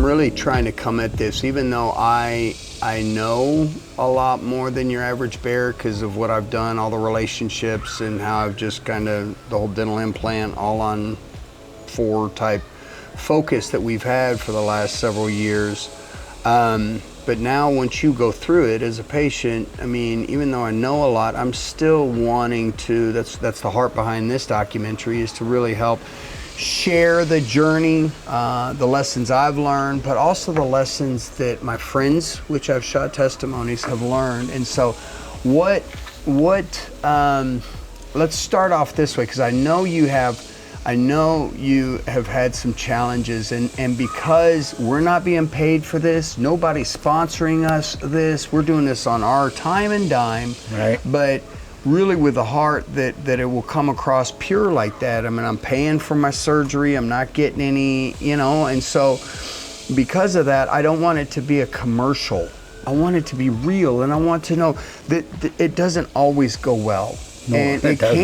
I'm really trying to come at this, even though I know a lot more than your average bear because of what I've done, all the relationships, and how I've just kind of the whole dental implant, All-On-4 type focus that we've had for the last several years. But now once you go through it as a patient, I mean, even though I know a lot, I'm still wanting to, that's the heart behind this documentary, is to really help share the journey, the lessons I've learned, but also the lessons that my friends, which I've shot testimonies, have learned. And so let's start off this way, because I know you have had some challenges, and because we're not being paid for this, nobody's sponsoring us this, we're doing this on our time and dime, right? But really with a heart that it will come across pure like that. I mean, I'm paying for my surgery, I'm not getting any, and so because of that, I don't want it to be a commercial. I want it to be real, and I want to know that it doesn't always go well. No, and it doesn't.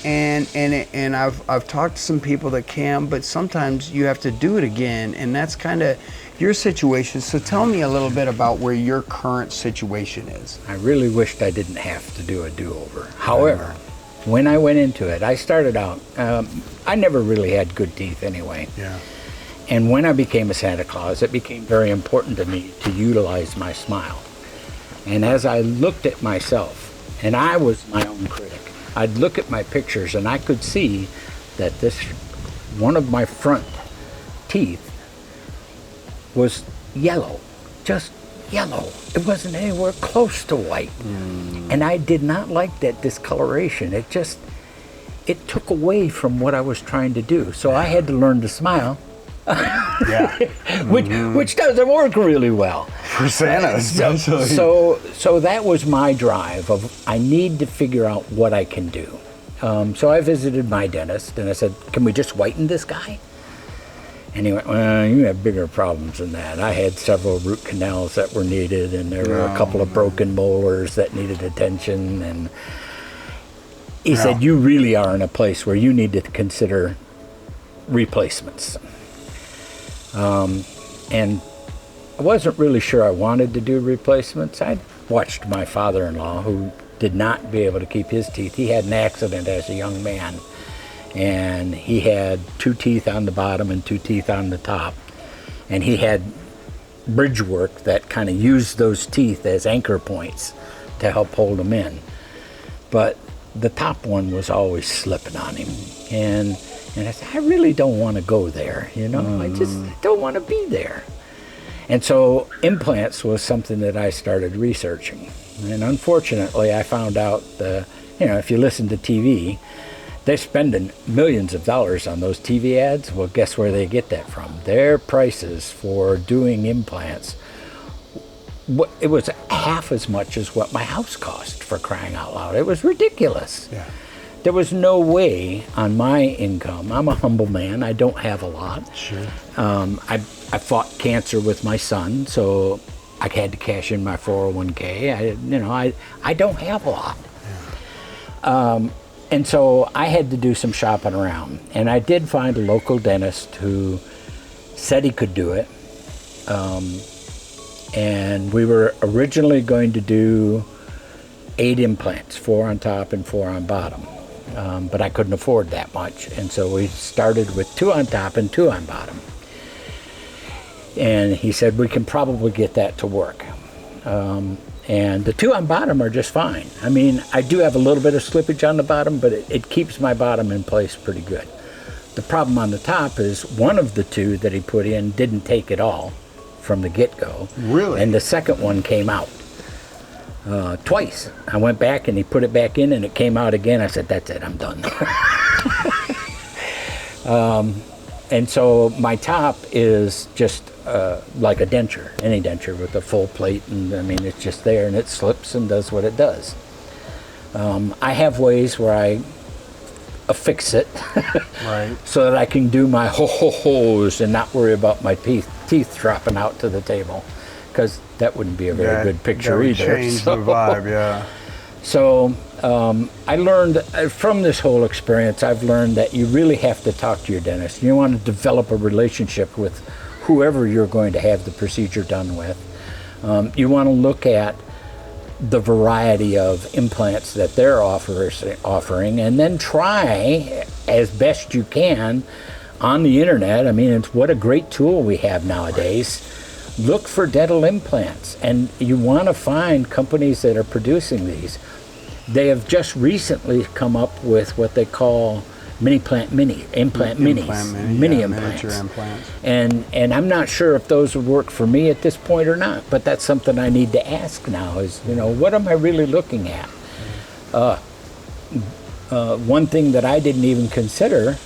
can, and I've talked to some people that can, but sometimes you have to do it again, and that's kind of your situation. So tell me a little bit about where your current situation is. I really wished I didn't have to do a do-over. However, when I went into it, I started out, I never really had good teeth anyway. Yeah. And when I became a Santa Claus, it became very important to me to utilize my smile. And as I looked at myself, and I was my own critic, I'd look at my pictures and I could see that one of my front teeth was yellow, just yellow. It wasn't anywhere close to white. And I did not like that discoloration. It took away from what I was trying to do. So I had to learn to smile. which doesn't work really well for Santa, especially. So that was my drive of, I need to figure out what I can do. So I visited my dentist and I said, can we just whiten this guy? And he went, well, you have bigger problems than that. I had several root canals that were needed, and there were a couple of broken molars that needed attention. And he said, you really are in a place where you need to consider replacements. And I wasn't really sure I wanted to do replacements. I watched my father-in-law, who did not be able to keep his teeth. He had an accident as a young man, and he had 2 teeth on the bottom and 2 teeth on the top. And he had bridge work that kind of used those teeth as anchor points to help hold them in. But the top one was always slipping on him. And I said, I really don't want to go there, I just don't want to be there. And so implants was something that I started researching. And unfortunately, I found out, if you listen to TV, they're spending millions of dollars on those TV ads. Well, guess where they get that from? Their prices for doing implants, it was half as much as what my house cost, for crying out loud. It was ridiculous. Yeah. There was no way on my income. I'm a humble man. I don't have a lot. Sure. I fought cancer with my son, so I had to cash in my 401k. I don't have a lot. Yeah. And so I had to do some shopping around. And I did find a local dentist who said he could do it. And we were originally going to do 8 implants, 4 on top and 4 on bottom. But I couldn't afford that much. And so we started with 2 on top and 2 on bottom. And he said, we can probably get that to work. And the 2 on bottom are just fine. I mean, I do have a little bit of slippage on the bottom, but it keeps my bottom in place pretty good. The problem on the top is one of the 2 that he put in didn't take it all from the get-go. Really? And the second one came out twice. I went back and he put it back in and it came out again. I said, that's it, I'm done. And so my top is just like a denture, any denture with a full plate, and I mean, it's just there and it slips and does what it does. I have ways where I affix it right, so that I can do my ho-ho-hos and not worry about my teeth dropping out to the table, because that wouldn't be a very good picture either. Change the vibe, yeah. So I learned from this whole experience, I've learned that you really have to talk to your dentist. You want to develop a relationship with whoever you're going to have the procedure done with. You want to look at the variety of implants that they're offering, and then try as best you can on the internet. I mean, it's what a great tool we have nowadays. Look for dental implants, and you want to find companies that are producing these. They have just recently come up with what they call mini implants, miniature implants. And I'm not sure if those would work for me at this point or not, but that's something I need to ask now is, what am I really looking at? One thing that I didn't even consider,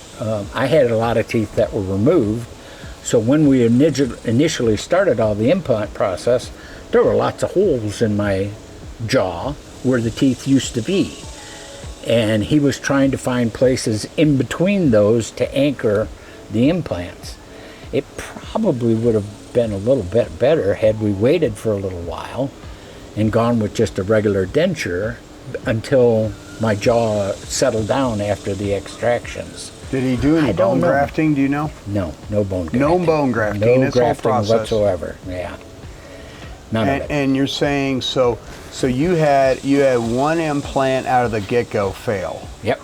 I had a lot of teeth that were removed, so when we initially started all the implant process, there were lots of holes in my jaw where the teeth used to be. And he was trying to find places in between those to anchor the implants. It probably would have been a little bit better had we waited for a little while and gone with just a regular denture until my jaw settled down after the extractions. Did he do any bone grafting? Do you know? No bone grafting. No bone grafting. No grafting whatsoever. Yeah, none of it. And you're saying so you had one implant out of the get-go fail. Yep.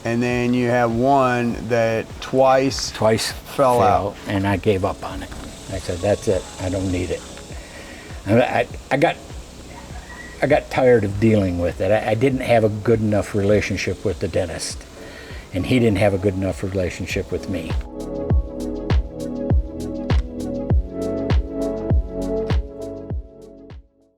And then you have one that twice fell out, and I gave up on it. I said, that's it. I don't need it. I got tired of dealing with it. I didn't have a good enough relationship with the dentist, and he didn't have a good enough relationship with me.